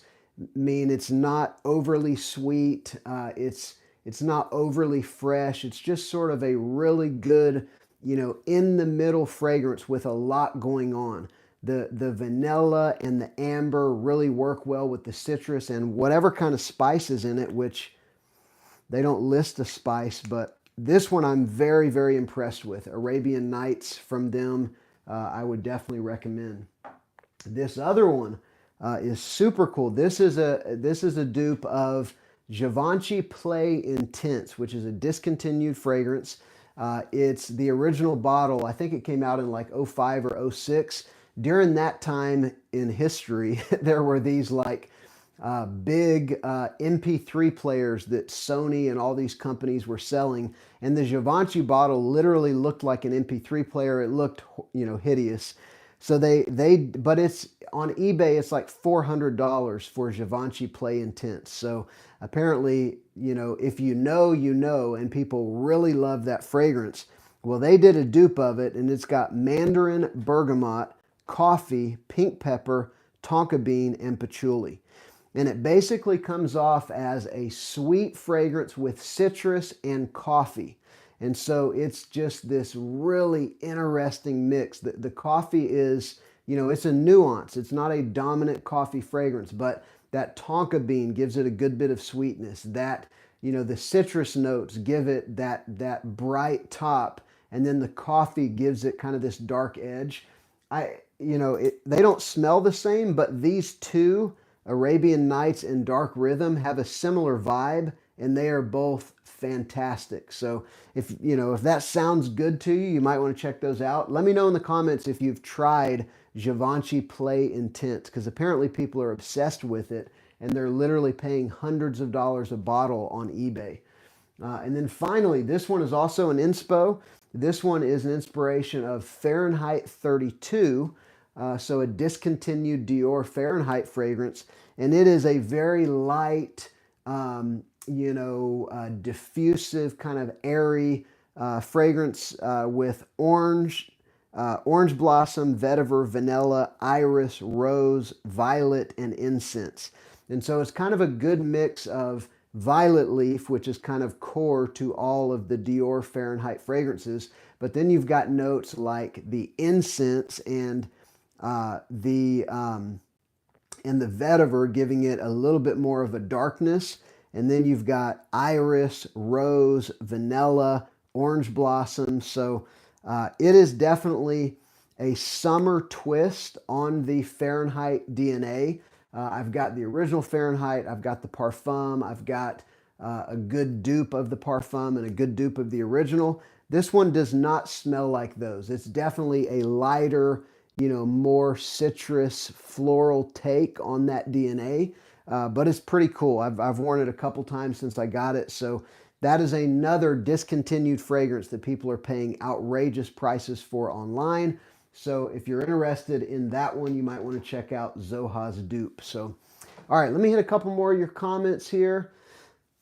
mean it's not overly sweet. It's not overly fresh. It's just sort of a really good, you know, in the middle fragrance with a lot going on. The vanilla and the amber really work well with the citrus and whatever kind of spice is in it, which they don't list a spice, but this one I'm very, very impressed with. Arabian Nights from them, I would definitely recommend. This other one is super cool. This is a dupe of Givenchy Play Intense, which is a discontinued fragrance. It's the original bottle. I think it came out in like 05 or 06. During that time in history, there were these like big MP3 players that Sony and all these companies were selling, and the Givenchy bottle literally looked like an MP3 player. It looked, you know, hideous. So but it's on eBay. It's like $400 for Givenchy Play Intense. So apparently, you know, if you know, you know, and people really love that fragrance. Well, they did a dupe of it, and it's got mandarin, bergamot, coffee, pink pepper, tonka bean, and patchouli. And it basically comes off as a sweet fragrance with citrus and coffee. And so it's just this really interesting mix. The coffee is, you know, it's a nuance. It's not a dominant coffee fragrance, but that tonka bean gives it a good bit of sweetness. That, you know, the citrus notes give it that bright top, and then the coffee gives it kind of this dark edge. You know, they don't smell the same, but these two, Arabian Nights and Dark Rhythm, have a similar vibe, and they are both fantastic. So if, you know, if that sounds good to you, you might want to check those out. Let me know in the comments if you've tried Givenchy Play Intense, because apparently people are obsessed with it, and they're literally paying hundreds of dollars a bottle on eBay. And then finally, this one is also an inspo. This one is an inspiration of Fahrenheit 32, so a discontinued Dior Fahrenheit fragrance. And it is a very light, diffusive, kind of airy fragrance with orange blossom, vetiver, vanilla, iris, rose, violet, and incense. And so it's kind of a good mix of violet leaf, which is kind of core to all of the Dior Fahrenheit fragrances. But then you've got notes like the incense and the vetiver, giving it a little bit more of a darkness. And then you've got iris, rose, vanilla, orange blossom. So it is definitely a summer twist on the Fahrenheit DNA. I've got the original Fahrenheit, I've got the Parfum, I've got a good dupe of the Parfum and a good dupe of the original. This one does not smell like those. It's definitely a lighter, more citrus, floral take on that DNA, but it's pretty cool. I've worn it a couple times since I got it, so that is another discontinued fragrance that people are paying outrageous prices for online. So if you're interested in that one, you might want to check out Zoha's dupe. So, all right, let me hit a couple more of your comments here.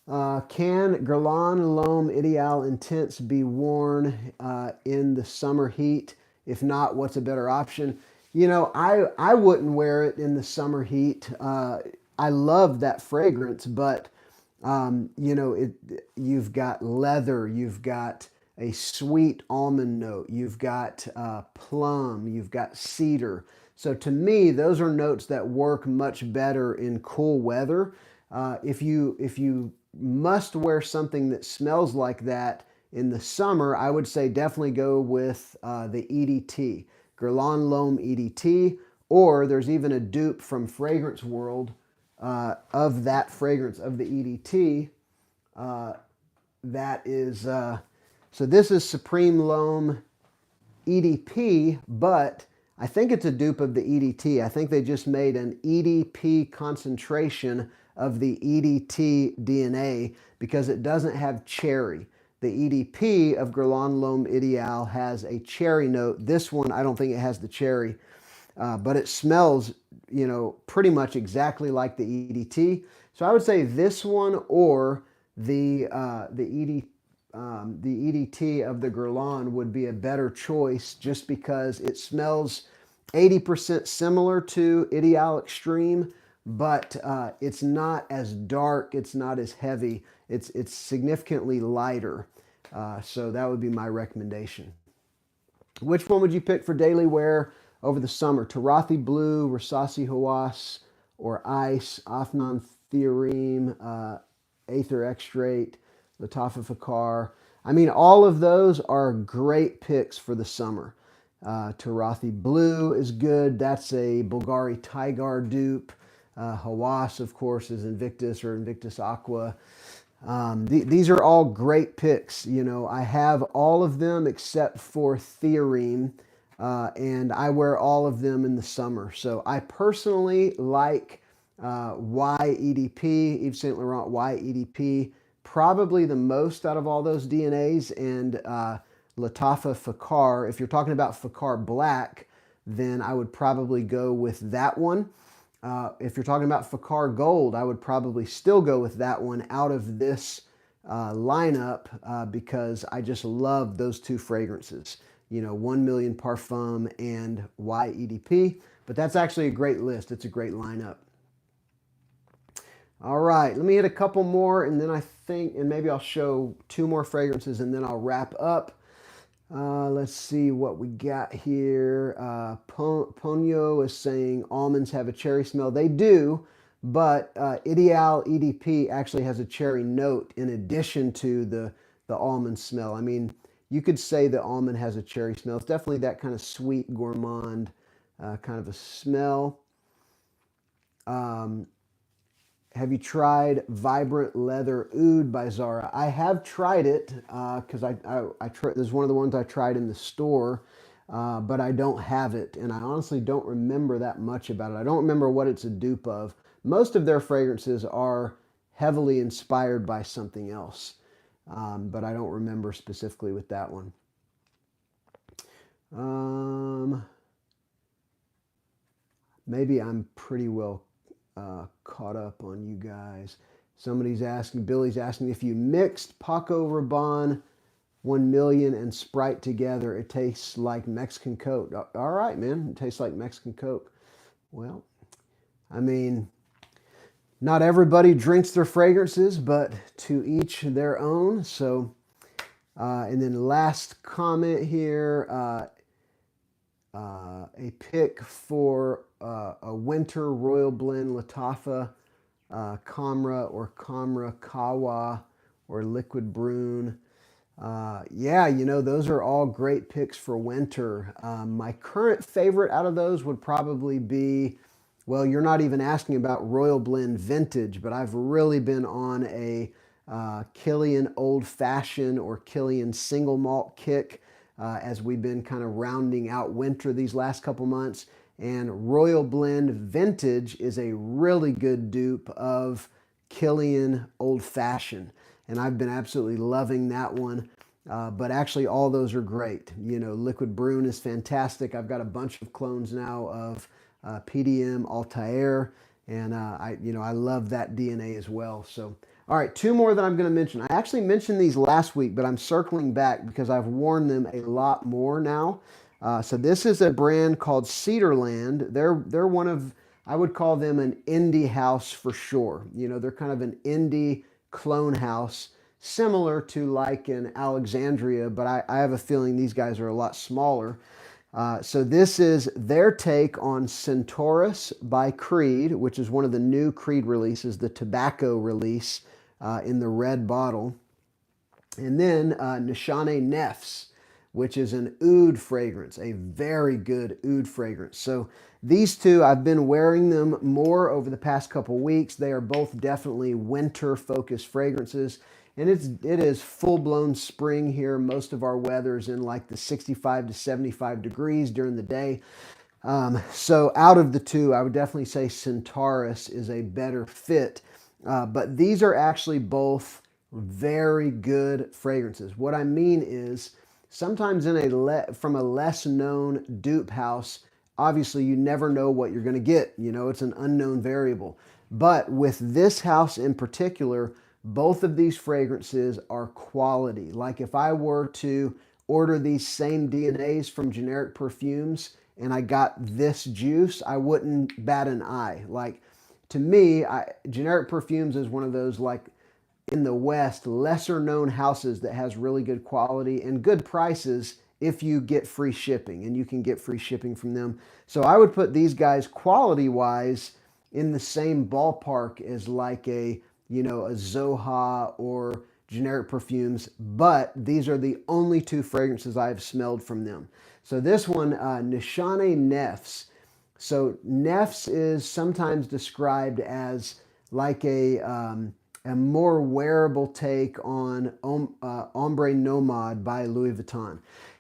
Can Guerlain L'Homme Ideal Intense be worn in the summer heat? If not, what's a better option? I wouldn't wear it in the summer heat. I love that fragrance, but you've got leather, you've got a sweet almond note, you've got plum, you've got cedar. So to me, those are notes that work much better in cool weather. If you must wear something that smells like that in the summer, I would say definitely go with the EDT, Guerlain L'Homme EDT, or there's even a dupe from Fragrance World of that fragrance of the EDT. That is, so this is Supreme L'Homme EDP, but I think it's a dupe of the EDT. I think they just made an EDP concentration of the EDT DNA because it doesn't have cherry. The EDP of Guerlain L'Homme Ideal has a cherry note. This one, I don't think it has the cherry, but it smells, pretty much exactly like the EDT. So I would say this one or the EDT of the Guerlain would be a better choice just because it smells 80% similar to Ideal Extreme, but it's not as dark, it's not as heavy, it's significantly lighter. So that would be my recommendation. Which one would you pick for daily wear over the summer? Tarathi Blue, Rasasi Hawass, or Ice, Afnan Theoreme, Aether Extrait, Latafa Fakar. I mean, all of those are great picks for the summer. Tarathi Blue is good. That's a Bulgari Tigar dupe. Hawass, of course, is Invictus or Invictus Aqua. These are all great picks. I have all of them except for Theoreme, and I wear all of them in the summer. So I personally like YEDP, Yves Saint Laurent YEDP, probably the most out of all those DNAs, and Latafa Fakar. If you're talking about Fakar Black, then I would probably go with that one. If you're talking about Fakar Gold, I would probably still go with that one out of this lineup because I just love those two fragrances. 1 Million Parfum and YEDP. But that's actually a great list. It's a great lineup. All right, let me hit a couple more, and then I think, and maybe I'll show two more fragrances, and then I'll wrap up. Let's see what we got here. Ponyo is saying almonds have a cherry smell. They do, but Ideal EDP actually has a cherry note in addition to the almond smell. I mean, you could say the almond has a cherry smell. It's definitely that kind of sweet gourmand kind of a smell. Have you tried Vibrant Leather Oud by Zara? I have tried it because I tried. This is one of the ones I tried in the store, but I don't have it, and I honestly don't remember that much about it. I don't remember what it's a dupe of, most of their fragrances are heavily inspired by something else, but I don't remember specifically with that one. Maybe I'm pretty well caught up on you guys. Somebody's asking, Billy's asking, if you mixed Paco Rabanne 1 million and Sprite together, it tastes like Mexican Coke. All right, man, it tastes like Mexican Coke. Well, I mean, not everybody drinks their fragrances, but to each their own. So, and then last comment here, a pick for a winter Royal Blend Latafa, Kamra or Kamra Kawa or Liquid Brune. Yeah, you know, those are all great picks for winter. My current favorite out of those would probably be, well, you're not even asking about Royal Blend Vintage, but I've really been on a Killian Old Fashioned or Killian Single Malt kick as we've been kind of rounding out winter these last couple months. And Royal Blend Vintage is a really good dupe of Killian Old Fashioned. And I've been absolutely loving that one. But actually, all those are great. You know, Liquid Brune is fantastic. I've got a bunch of clones now of PDM Altair, and I love that DNA as well. So, all right, two more that I'm going to mention. I actually mentioned these last week, but I'm circling back because I've worn them a lot more now. So this is a brand called Cedarland. They're one of, I would call them an indie house for sure. You know, they're kind of an indie clone house, similar to like an Alexandria, but I have a feeling these guys are a lot smaller. So this is their take on Centaurus by Creed, which is one of the new Creed releases, the tobacco release in the red bottle. And then Nishane Nefs, which is an oud fragrance, a very good oud fragrance. So these two, I've been wearing them more over the past couple weeks. They are both definitely winter-focused fragrances. And it is full-blown spring here. Most of our weather's in like the 65 to 75 degrees during the day. So out of the two, I would definitely say Centaurus is a better fit. But these are actually both very good fragrances. What I mean is, sometimes from a less known dupe house, obviously you never know what you're going to get. You know, it's an unknown variable. But with this house in particular, both of these fragrances are quality. Like if I were to order these same DNAs from generic perfumes and I got this juice, I wouldn't bat an eye. Like to me, generic perfumes is one of those, like in the West, lesser known houses that has really good quality and good prices if you get free shipping, and you can get free shipping from them. So I would put these guys quality wise in the same ballpark as like a Zoha or generic perfumes, but these are the only two fragrances I've smelled from them. So this one, Nishane Nefs. So Nefs is sometimes described as like a more wearable take on Ombre Nomade by Louis Vuitton.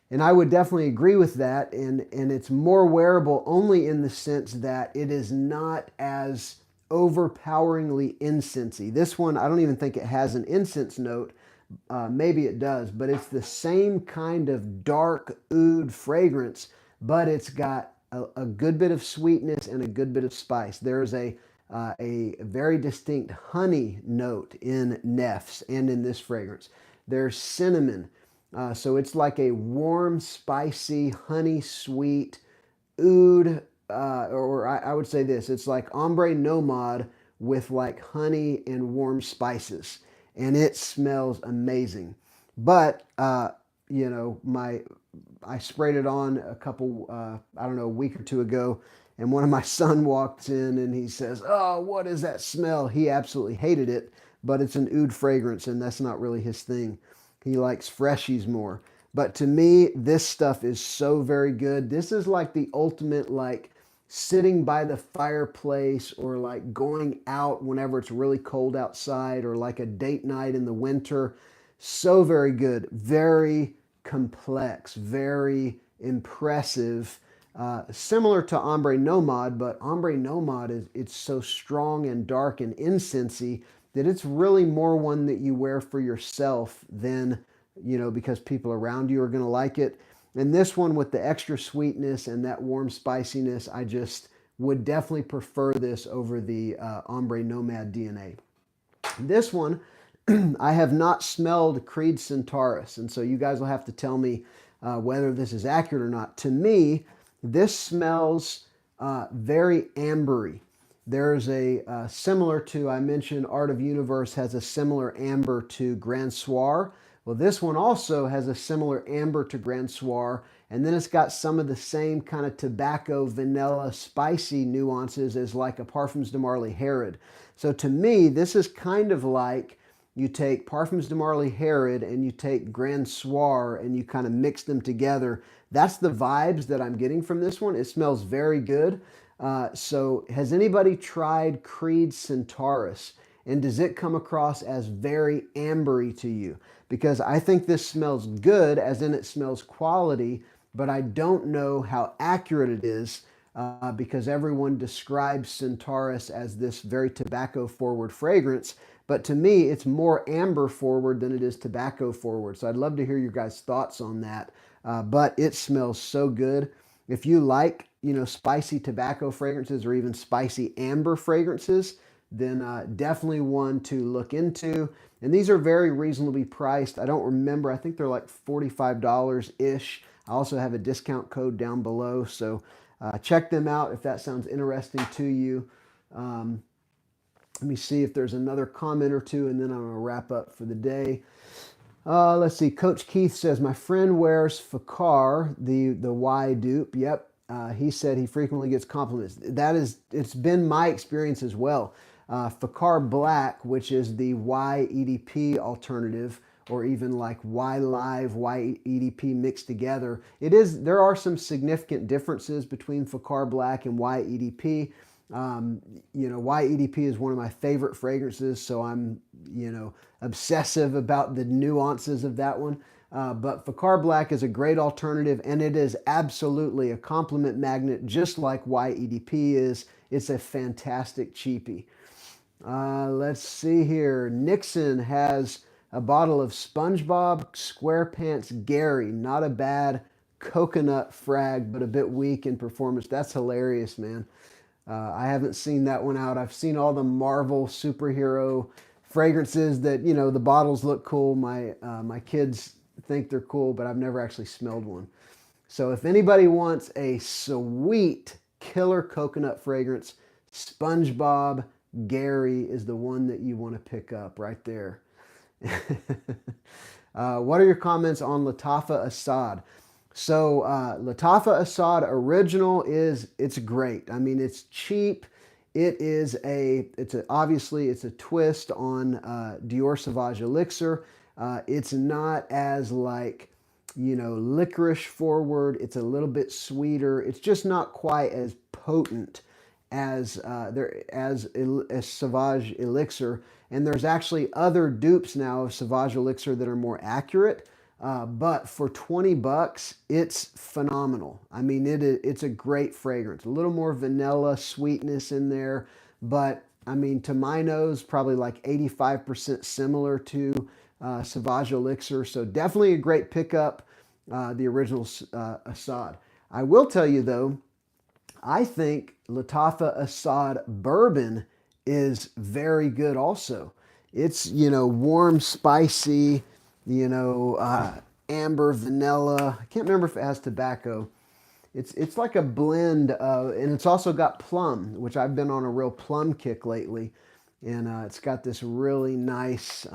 And I would definitely agree with that. And it's more wearable only in the sense that it is not as overpoweringly incensey. This one, I don't even think it has an incense note. Maybe it does, but it's the same kind of dark oud fragrance, but it's got a good bit of sweetness and a good bit of spice. There's a very distinct honey note in Nefs and in this fragrance. There's cinnamon. So it's like a warm, spicy, honey sweet oud, or I would say this, it's like Ombre Nomade with like honey and warm spices. And it smells amazing. But, I sprayed it on a week or two ago, and one of my son walked in and he says, "Oh, what is that smell?" He absolutely hated it, but it's an oud fragrance and that's not really his thing. He likes freshies more. But to me, this stuff is so very good. This is like the ultimate, like sitting by the fireplace or like going out whenever it's really cold outside or like a date night in the winter. So very good. Very complex, very impressive. similar to Ombre Nomad, but Ombre Nomad it's so strong and dark and incensey that it's really more one that you wear for yourself than, because people around you are going to like it. And this one with the extra sweetness and that warm spiciness, I just would definitely prefer this over the Ombre Nomad DNA. This one, I have not smelled Creed Centaurus, and so you guys will have to tell me whether this is accurate or not. To me, this smells very ambery. There's a similar to, I mentioned Art of Universe has a similar amber to Grand Soir. Well, this one also has a similar amber to Grand Soir, and then it's got some of the same kind of tobacco, vanilla, spicy nuances as like a Parfums de Marly Herod. So to me, this is kind of like you take Parfums de Marly Herod and you take Grand Soir and you kind of mix them together. That's the vibes that I'm getting from this one. It smells very good. So has anybody tried Creed Centaurus? And does it come across as very ambery to you? Because I think this smells good, as in it smells quality, but I don't know how accurate it is because everyone describes Centaurus as this very tobacco-forward fragrance. But to me, it's more amber forward than it is tobacco forward. So I'd love to hear your guys' thoughts on that. But it smells so good. If you like, spicy tobacco fragrances or even spicy amber fragrances, then definitely one to look into. And these are very reasonably priced. I don't remember. I think they're like $45-ish. I also have a discount code down below. So check them out if that sounds interesting to you. Let me see if there's another comment or two, and then I'm going to wrap up for the day. Let's see. Coach Keith says, my friend wears Fakar, the Y dupe. Yep. He said he frequently gets compliments. It's been my experience as well. Fakar Black, which is the Y EDP alternative, or even like Y Live, Y EDP mixed together. There are some significant differences between Fakar Black and Y EDP. Y EDP is one of my favorite fragrances, so I'm, obsessive about the nuances of that one. But Fakar Black is a great alternative, and it is absolutely a compliment magnet, just like Y EDP is. It's a fantastic cheapie. Let's see here. Nixon has a bottle of SpongeBob SquarePants Gary. Not a bad coconut frag, but a bit weak in performance. That's hilarious, man. I haven't seen that one out. I've seen all the Marvel superhero fragrances that, the bottles look cool. My kids think they're cool, but I've never actually smelled one. So if anybody wants a sweet killer coconut fragrance, SpongeBob Gary is the one that you want to pick up right there. What are your comments on Latafa Assad? So Latafa Assad Original it's great. I mean, it's cheap. Obviously it's a twist on Dior Sauvage Elixir. It's not as licorice forward. It's a little bit sweeter. It's just not quite as potent as Sauvage Elixir. And there's actually other dupes now of Sauvage Elixir that are more accurate. But for $20, it's phenomenal. I mean, it's a great fragrance. A little more vanilla sweetness in there, but I mean, to my nose, probably like 85% similar to Sauvage Elixir. So definitely a great pickup, the original Assad. I will tell you though, I think Latafa Assad Bourbon is very good also. It's, warm, spicy, amber, vanilla. I can't remember if it has tobacco. It's like a blend of, and it's also got plum, which I've been on a real plum kick lately. And it's got this really nice,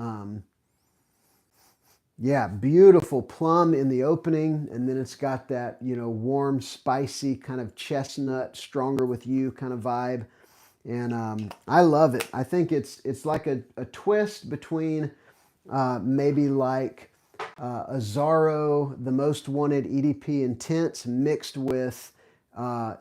beautiful plum in the opening. And then it's got that, warm, spicy kind of chestnut, stronger with you kind of vibe. And I love it. I think it's like a twist between maybe like Azzaro, the Most Wanted EDP Intense, mixed with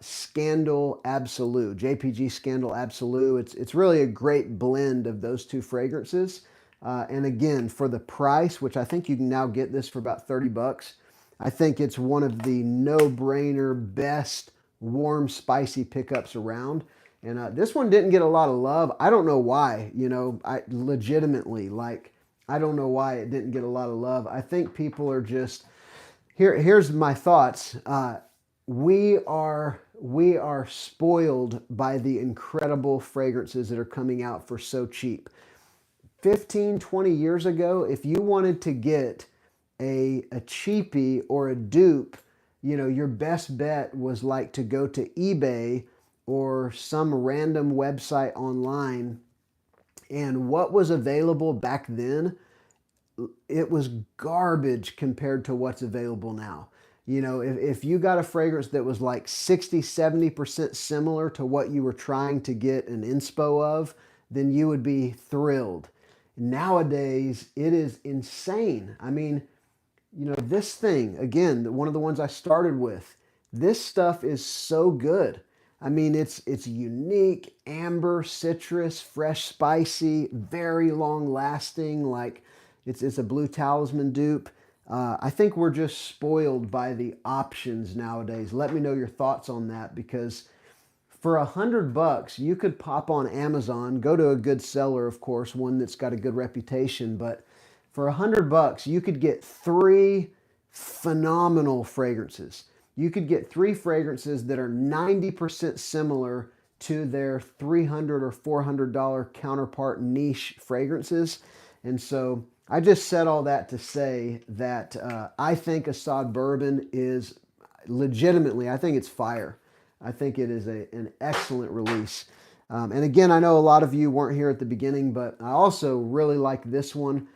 Scandal Absolute, JPG Scandal Absolute. It's really a great blend of those two fragrances. And again, for the price, which I think you can now get this for about $30, I think it's one of the no-brainer best warm spicy pickups around. And this one didn't get a lot of love. I don't know why, you know, I legitimately, like, I don't know why it didn't get a lot of love. I think people are just, here's my thoughts. We are spoiled by the incredible fragrances that are coming out for so cheap. 15, 20 years ago, if you wanted to get a cheapie or a dupe, you know, your best bet was like to go to eBay or some random website online. And what was available back then, it was garbage compared to what's available now. You know, if you got a fragrance that was like 60, 70% similar to what you were trying to get an inspo of, then you would be thrilled. Nowadays, it is insane. I mean, you know, this thing, again, one of the ones I started with, this stuff is so good. I mean, it's unique, amber, citrus, fresh, spicy, very long lasting, like it's a Blue Talisman dupe. I think we're just spoiled by the options nowadays. Let me know your thoughts on that, because for $100, you could pop on Amazon, go to a good seller, of course, one that's got a good reputation, but for $100, you could get 3 phenomenal fragrances. You could get 3 fragrances that are 90% similar to their $300 or $400 counterpart niche fragrances. And so I just said all that to say that I think Assad Bourbon is legitimately, I think it's fire. I think it is an excellent release. And again, I know a lot of you weren't here at the beginning, but I also really like this one.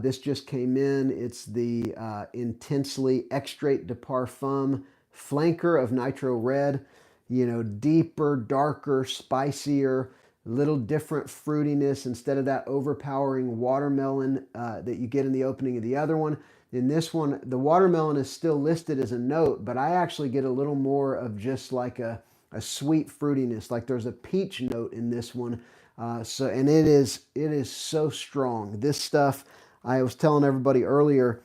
This just came in. It's the Intensely Extrait de Parfum Flanker of Nitro Red. You know, deeper, darker, spicier, little different fruitiness instead of that overpowering watermelon that you get in the opening of the other one. In this one, the watermelon is still listed as a note, but I actually get a little more of just like a sweet fruitiness. Like there's a peach note in this one. And it is so strong. This stuff, I was telling everybody earlier,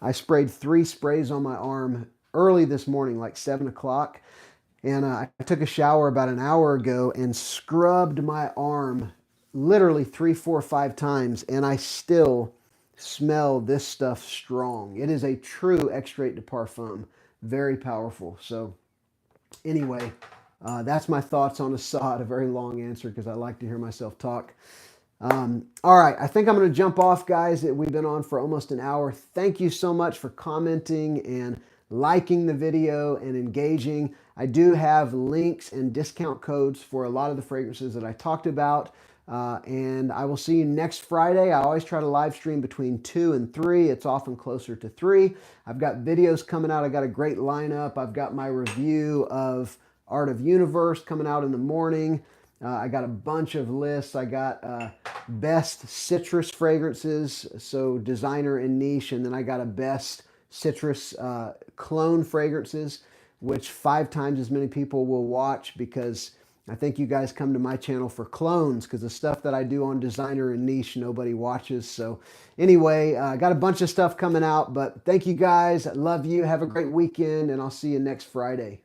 I sprayed 3 sprays on my arm early this morning, like 7 o'clock. And I took a shower about an hour ago and scrubbed my arm literally 3, 4, 5 times. And I still smell this stuff strong. It is a true extrait de parfum. Very powerful. So anyway, that's my thoughts on Assad. A very long answer because I like to hear myself talk. All right, I think I'm going to jump off, guys. We've been on for almost an hour. Thank you so much for commenting and liking the video and engaging. I do have links and discount codes for a lot of the fragrances that I talked about. And I will see you next Friday. I always try to live stream between 2 and 3. It's often closer to 3. I've got videos coming out. I got a great lineup. I've got my review of Art of Universe coming out in the morning. I got a bunch of lists. I got best citrus fragrances, so designer and niche, and then I got a best citrus clone fragrances, which 5 times as many people will watch, because I think you guys come to my channel for clones, because the stuff that I do on designer and niche, nobody watches. So anyway, I got a bunch of stuff coming out, but thank you guys. I love you. Have a great weekend, and I'll see you next Friday.